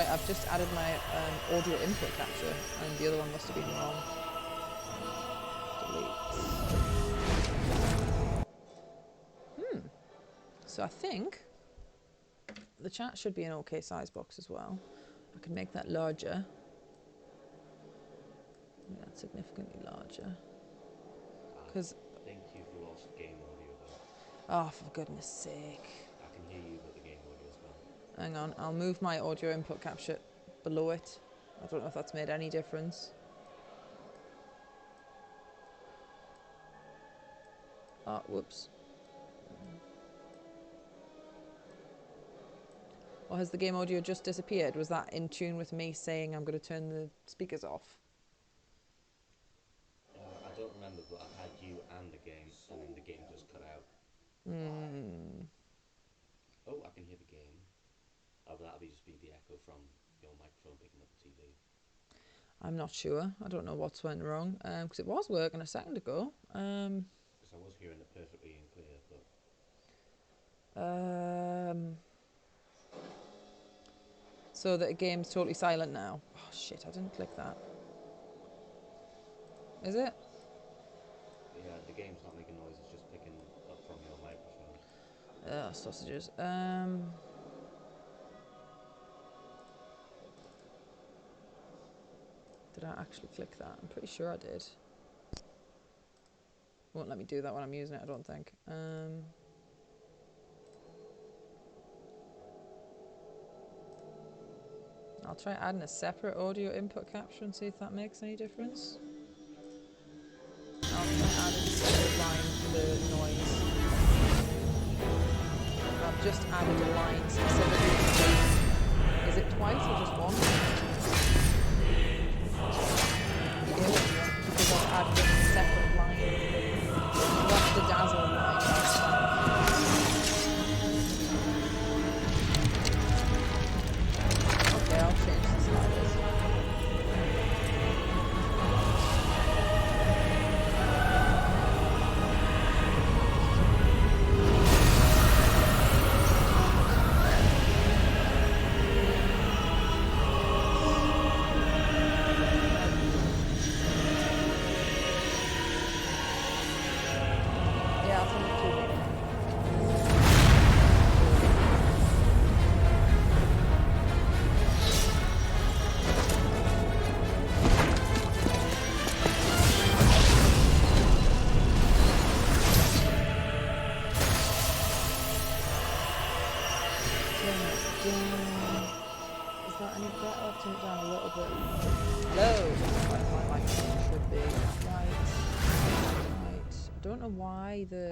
Right, I've just added my audio input capture, and the other one must have been wrong. Delete. So I think the chat should be an okay size box as well. I can make that larger. Make that significantly larger. Because I think you've lost game audio though. Oh, for goodness sake. I can hear you, but the game audio's gone. Hang on, I'll move my audio input capture below it. I don't know if that's made any difference. Oh, whoops. Or has the game audio just disappeared? Was that in tune with me saying I'm going to turn the speakers off? I don't remember, but I had you and the game, and then the game just cut out. Oh, I can hear the game. Oh, but that'll just be the echo from your microphone picking up the TV. I'm not sure. I don't know what's went wrong. Because it was working a second ago. Because I was hearing it perfectly and clear, but... So the game's totally silent now. Oh shit, I didn't click that. Is it? Yeah, the game's not making noise, it's just picking up from your microphone. Sausages. Did I actually click that? I'm pretty sure I did. Won't let me do that when I'm using it, I don't think. I'll try adding a separate audio input capture and see if that makes any difference. I'll try adding a separate line for the noise. I've just added a line specifically. Is it twice or just once? Because I've added a separate line. That's the Dazzle line. Okay, I'll change the sliders.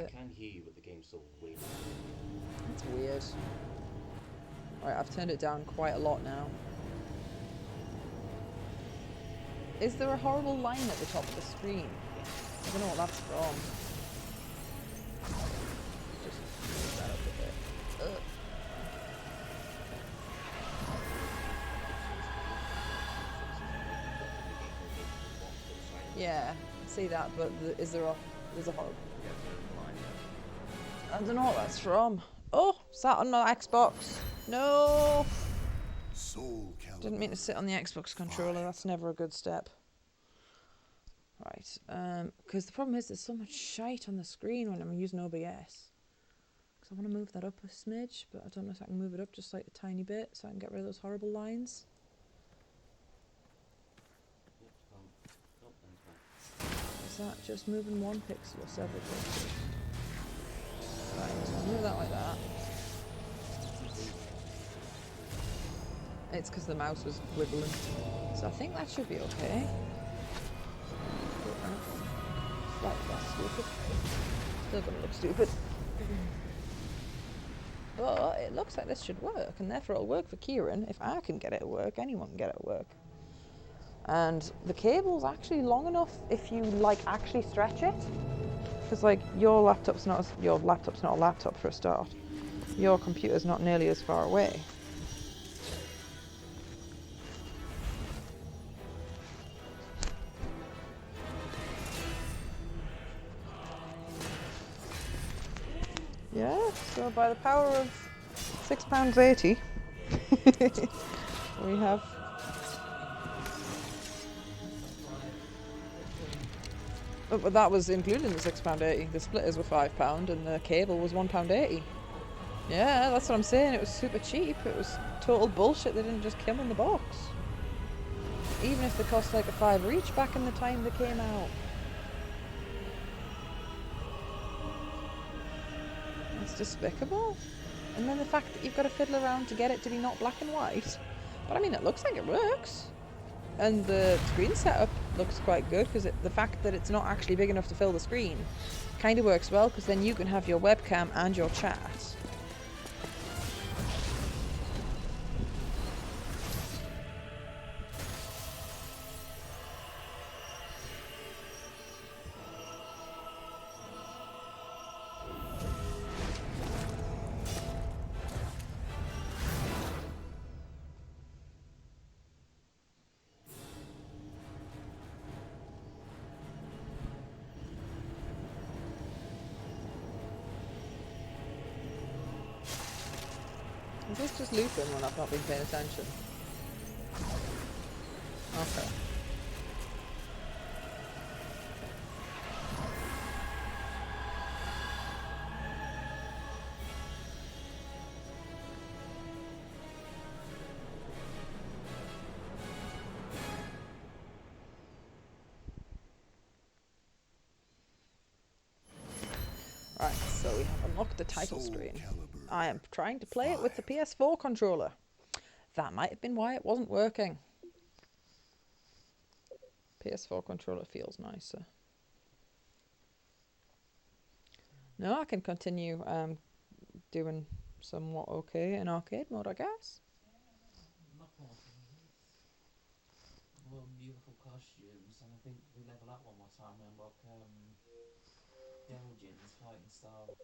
I can hear you, but the game's still way louder. That's weird. Alright, I've turned it down quite a lot now. Is there a horrible line at the top of the screen? I don't know what that's from. Just move that up a bit. Ugh. Yeah, I see that, but there's a horrible... I don't know what that's from. Oh, sat on my Xbox. No! Soulcalibur Didn't mean to sit on the Xbox controller. That's never a good step. Right, because the problem is there's so much shite on the screen when I'm using OBS. Because I want to move that up a smidge, but I don't know if I can move it up just like a tiny bit so I can get rid of those horrible lines. Is that just moving one pixel or several pixels? Right, so I'll move that like that. It's because the mouse was wiggling. So I think that should be okay. Slightly less stupid. Still gonna look stupid. But it looks like this should work, and therefore it'll work for Kieran. If I can get it to work, anyone can get it to work. And the cable's actually long enough if you like actually stretch it. Because like your laptop's not a laptop for a start. Your computer's not nearly as far away. Yeah, so by the power of £6.80 We have. Oh, but that was including the £6.80. The splitters were £5 and the cable was £1.80. Yeah, that's what I'm saying. It was super cheap. It was total bullshit. They didn't just come in the box. Even if they cost like a £5 each back in the time they came out. It's despicable. And then the fact that you've got to fiddle around to get it to be not black and white. But I mean, it looks like it works. And the screen setup looks quite good because the fact that it's not actually big enough to fill the screen kind of works well because then you can have your webcam and your chat. Is this just looping when I've not been paying attention? Okay. Right, so we have unlocked the title screen. I am trying to play it with the PS4 controller. That might have been why it wasn't working. PS4 controller feels nicer. No, I can continue doing somewhat okay in arcade mode, I guess. Well, beautiful costumes, and I think we level up one more time and unlock Belgian's fighting style.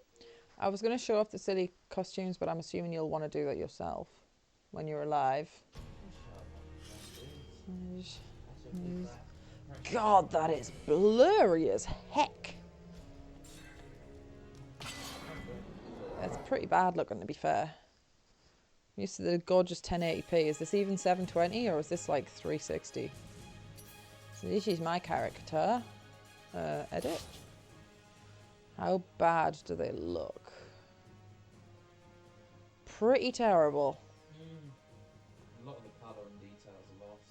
I was going to show off the silly costumes, but I'm assuming you'll want to do that yourself when you're alive. God, that is blurry as heck. It's pretty bad looking, to be fair. I'm used to the gorgeous 1080p. Is this even 720 or is this like 360? So this is my character. Edit. How bad do they look? Pretty terrible. A lot of the colour and details are lost.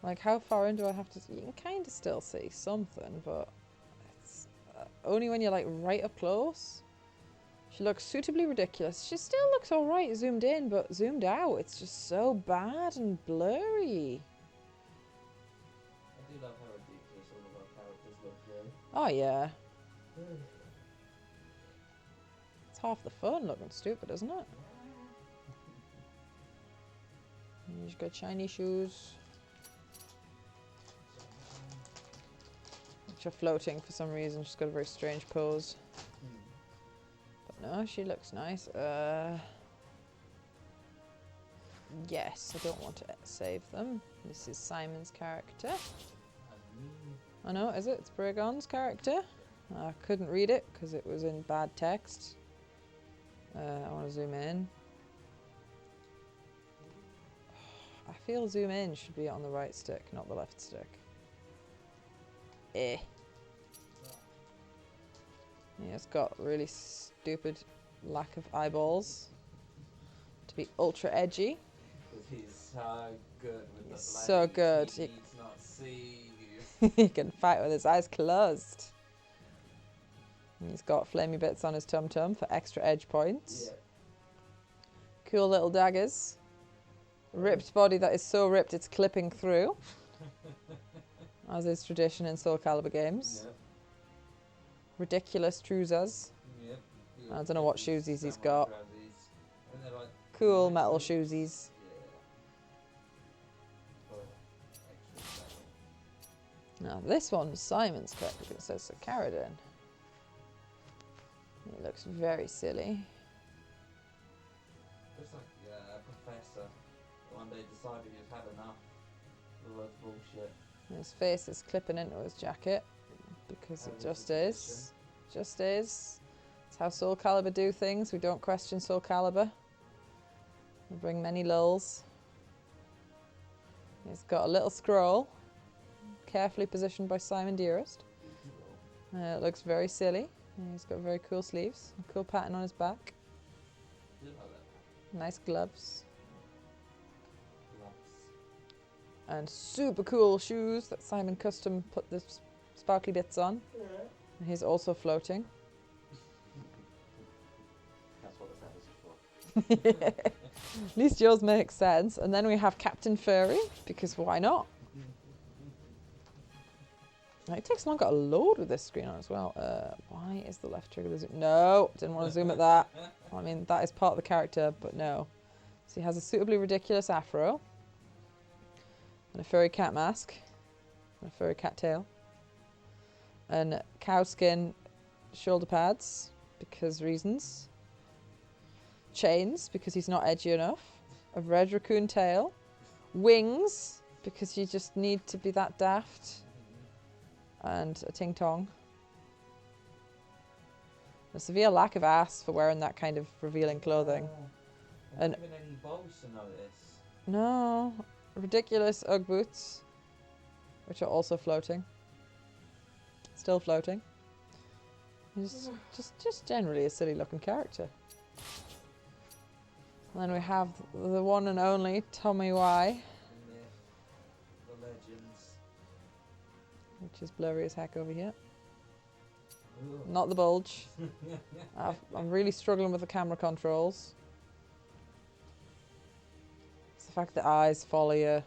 Like, how far in do I have to... You can kind of still see something, but it's only when you're like right up close. She looks suitably ridiculous. She still looks alright zoomed in, but zoomed out, it's just so bad and blurry. I do love how ridiculous all of our characters look, though. Oh, yeah. It's half the fun looking stupid, isn't it? She's got shiny shoes. Which are floating for some reason. She's got a very strange pose. But no, she looks nice. Yes, I don't want to save them. This is Simon's character. I know, is it? It's Bragon's character. I couldn't read it because it was in bad text. I want to zoom in. I feel zoom in should be on the right stick, not the left stick. Yeah, it's got really stupid lack of eyeballs to be ultra edgy. He's so good with He's the so good. He needs not see you. He can fight with his eyes closed. And he's got flamey bits on his tum-tum for extra edge points. Yeah. Cool little daggers. Ripped body that is so ripped it's clipping through. As is tradition in Soulcalibur games. Yep. Ridiculous trousers. Yep. I don't know what shoesies he's got. And they're like Cool metal shoesies. Now this one's Simon's character because it says Soulcalibur. He looks very silly. Looks like a professor. One day decided he'd had enough of all that bullshit. His face is clipping into his jacket because it just is. Just is. It's how Soulcalibur do things. We don't question Soulcalibur. We bring many lulls. He's got a little scroll, carefully positioned by Simon Dearest. It looks very silly. He's got very cool sleeves, a cool pattern on his back. Nice gloves. And super cool shoes that Simon custom put the sparkly bits on. And he's also floating. That's what the feathers are for. At least yours makes sense. And then we have Captain Furry, because why not? It takes longer to load with this screen on as well. Why is the left trigger the zoom? No, didn't want to zoom at that. I mean, that is part of the character, but no. So he has a suitably ridiculous afro. And a furry cat mask. And a furry cat tail. And cow skin shoulder pads, because reasons. Chains, because he's not edgy enough. A red raccoon tail. Wings, because you just need to be that daft. And a ting tong. A severe lack of ass for wearing that kind of revealing clothing. And even any balls to notice. No, ridiculous Ugg boots, which are also floating. Still floating. He's just generally a silly looking character. And then we have the one and only Tommy Y. The legends. Which is blurry as heck over here. Not the bulge. I'm really struggling with the camera controls. It's the fact that eyes follow you.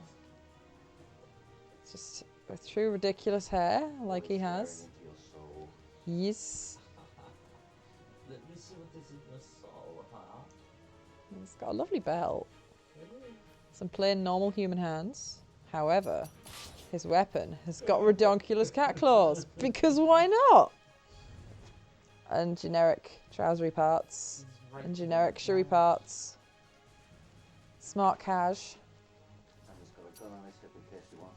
It's just with true ridiculous hair, like he has. Yes. Let me see what this is in your soul, huh? He's got a lovely belt. Some plain normal human hands. However, his weapon has got redonkulous cat claws. Because why not? And generic trousery parts. And generic shoey parts. Smart cash.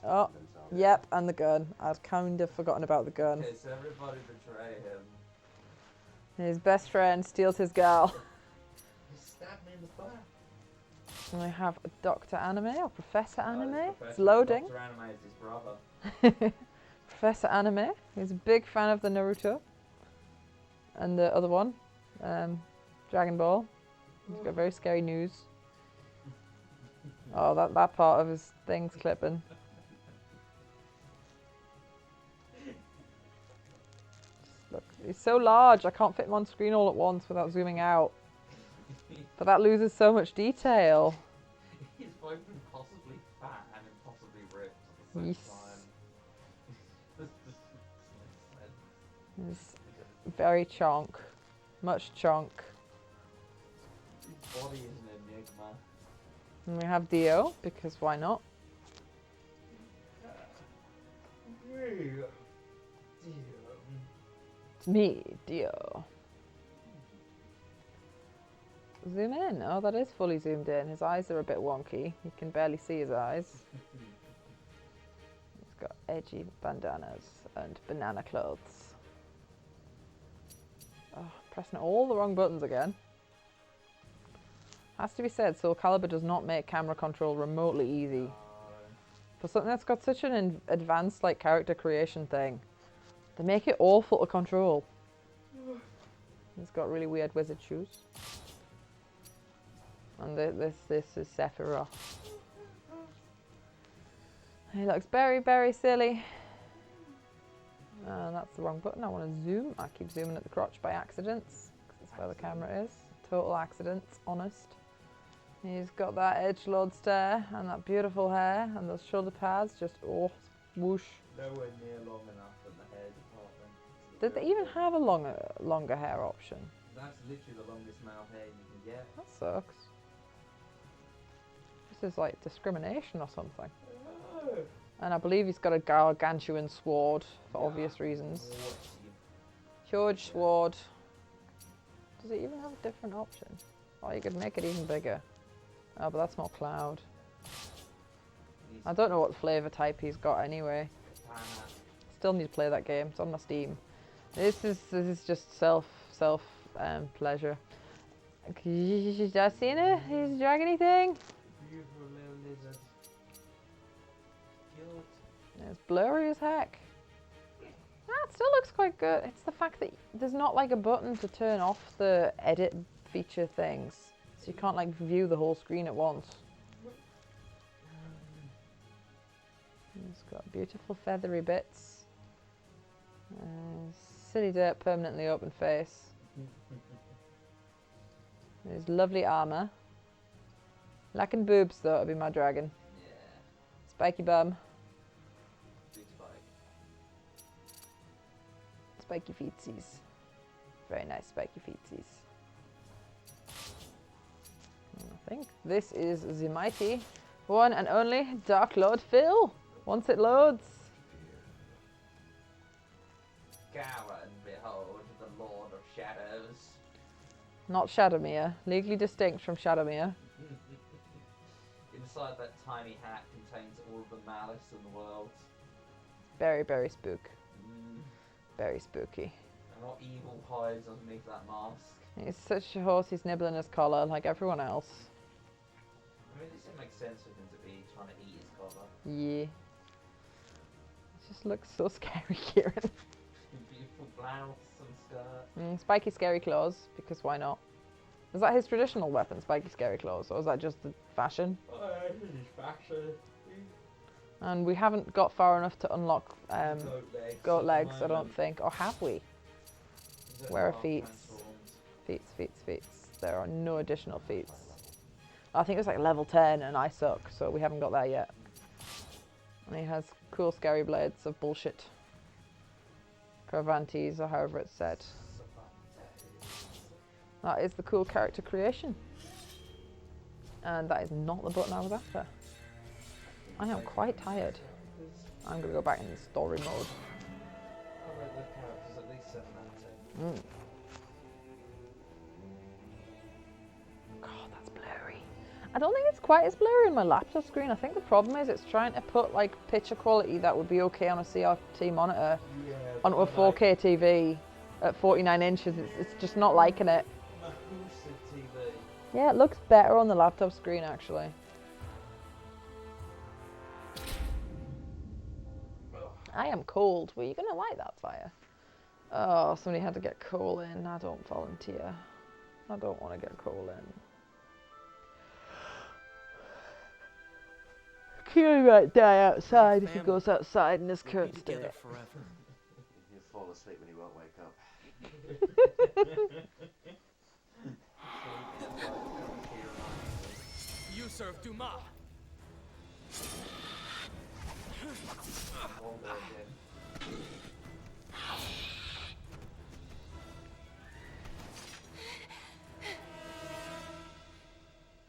Oh, yep, and the gun. I'd kind of forgotten about the gun. Okay, so everybody betray him. His best friend steals his girl. He stabbed me in the back. And we have a Dr. Anime or Professor Anime. It's Professor- loading. Dr. Anime is his brother. Professor Anime. He's a big fan of the Naruto. And the other one, Dragon Ball. He's got very scary news. Oh, that part of his thing's clipping. Look, he's so large, I can't fit him on screen all at once without zooming out. But that loses so much detail. He's both impossibly fat and impossibly ripped at the same Yes. time. He's very chonk. Much chonk. His body is an enigma. And we have Dio, because why not? It's me, Dio. Zoom in. Oh, that is fully zoomed in. His eyes are a bit wonky. You can barely see his eyes. He's got edgy bandanas and banana clothes. Oh, pressing all the wrong buttons again. Has to be said, Soulcalibur does not make camera control remotely easy. For something that's got such an advanced like character creation thing, they make it awful to control. He's got really weird wizard shoes. And this is Sephiroth. He looks very, very silly. And that's the wrong button. I want to zoom. I keep zooming at the crotch by accidents. 'Cause that's where the camera is. Total accidents, honest. He's got that edgelord stare and that beautiful hair and those shoulder pads. Just, oh, whoosh. Nowhere near long enough in the hair department. Did they even have a longer hair option? That's literally the longest amount of hair you can get. That sucks. This is like discrimination or something. And I believe he's got a gargantuan sword for obvious reasons. Huge sword. Does it even have a different option? Oh, you could make it even bigger. Oh, but that's more cloud. I don't know what flavor type he's got anyway. Still need to play that game. It's on my Steam. This is just self pleasure. You seen it? His dragony thing? Beautiful little lizard. It's blurry as heck. It still looks quite good. It's the fact that there's not like a button to turn off the edit feature things. So you can't like view the whole screen at once. It's got beautiful feathery bits. Silly dirt, permanently open face. There's lovely armour. Lacking boobs though, it'll be my dragon. Yeah. Spiky bum. Big spike. Spiky feetsies. Very nice spiky feetsies. I think this is the mighty one and only Dark Lord Phil. Once it loads. Gara and behold the Lord of Shadows. Not Shadowmere. Legally distinct from Shadowmere. Inside that tiny hat contains all of the malice in the world. Very, very spook. Very spooky. And what evil hides underneath that mask? He's such a horse, he's nibbling his collar like everyone else. I mean, this makes sense for him to be trying to eat his collar. Yeah. It just looks so scary, Kieran. Beautiful blouse and skirt. Spiky scary claws, because why not? Is that his traditional weapon, spiky scary claws, or is that just the fashion? Oh, this is fashion. And we haven't got far enough to unlock goat legs, I don't moment. think. Or have we? Is it Where are half feet? transformed? Feats. There are no additional feats. I think it was like level 10 and I suck, so we haven't got there yet. And he has cool scary blades of bullshit. Carvantes, or however it's said. That is the cool character creation. And that is not the button I was after. I am quite tired. I'm going to go back in the story mode. I read the characters at least 7 out of 10. God, that's blurry. I don't think it's quite as blurry on my laptop screen. I think the problem is it's trying to put like picture quality that would be okay on a CRT monitor onto a 4K TV at 49 inches. It's just not liking it. TV. Yeah, it looks better on the laptop screen actually. I am cold. Were you going to light that fire? Oh, somebody had to get coal in. I don't volunteer. I don't want to get coal in. Kieran might die outside if he goes outside in his current state. He'll fall asleep when he won't wake up. You serve Dumas.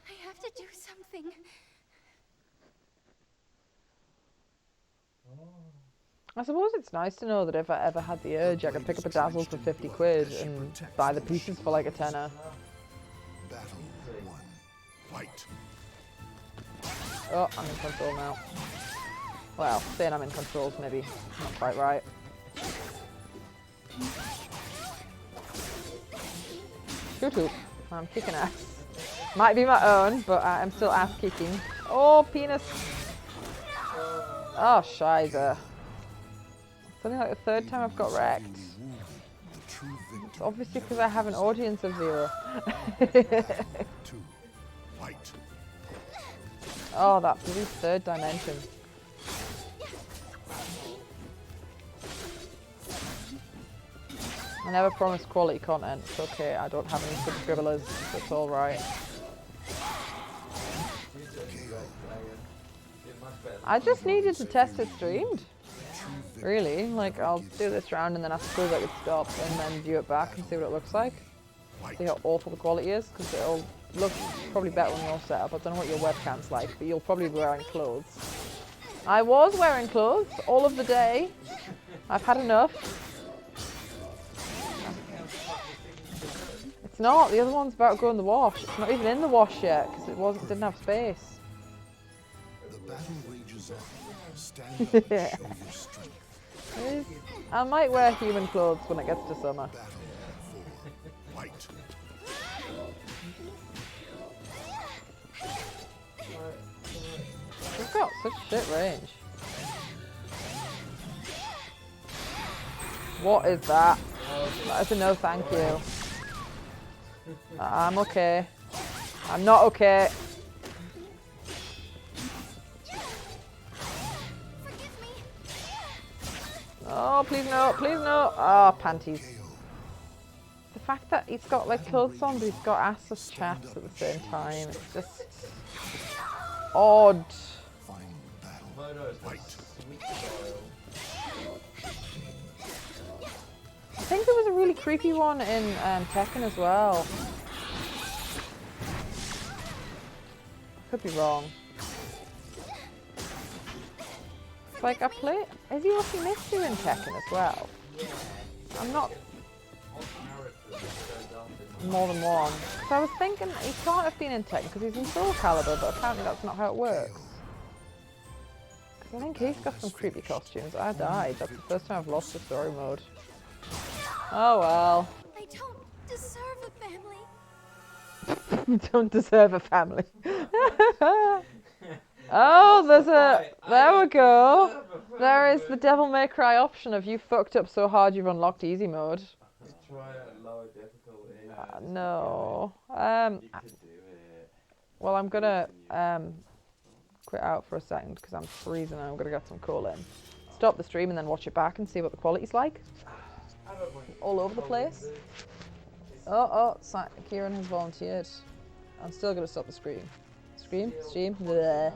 I have to do something. I suppose it's nice to know that if I ever had the urge, I could pick up a Dazzle for 50 quid and buy the pieces for like a tenner. Battle 1. Fight. Oh, I'm in control now. Well, saying I'm in control is maybe not quite right. Shoot hoop. I'm kicking ass. Might be my own, but I'm still ass kicking. Oh, penis. Oh, shiza. It's only like the third time I've got wrecked. It's obviously because I have an audience of 0. 2. Fight. Oh, that bloody third dimension. I never promised quality content. It's okay, I don't have any subscribers. It's alright. I just needed to test it streamed. Really, like I'll do this round and then after school I could stop and then view it back and see what it looks like. See how awful the quality is, because it'll look probably better when you're set up. I don't know what your webcam's like, but you'll probably be wearing clothes. I was wearing clothes all of the day. I've had enough. It's not, the other one's about to go in the wash. It's not even in the wash yet, because didn't have space. The battle rages on. Stand up and show your strength. I might wear human clothes when it gets to summer. Battle 4. Fight. We've got such shit range. What is that? That is a no thank you. I'm okay. I'm not okay. Oh, please no, please no. Oh, panties. The fact that he's got like clothes on, but he's got assless chaps at the same time. It's just odd. Final battle. Moto's got sweet style. I think there was a really creepy one in Tekken as well. I could be wrong. Like I play. Is he also Mitsu in Tekken as well? I'm not more than one. So I was thinking he can't have been in Tekken because he's in Soulcalibur, but apparently that's not how it works. Because I think he's got some creepy costumes. I died. That's the first time I've lost the story mode. Oh well. I don't deserve a family. You don't deserve a family. Oh, there's a. There we go. There is the Devil May Cry option of you fucked up so hard you've unlocked easy mode. Try it at lower difficulty. No. You can do it. Well, I'm gonna quit out for a second because I'm freezing and I'm gonna get some coal in. Stop the stream and then watch it back and see what the quality's like. All over the place. Oh, Kieran has volunteered. I'm still gonna stop the stream. Stream? Bleh.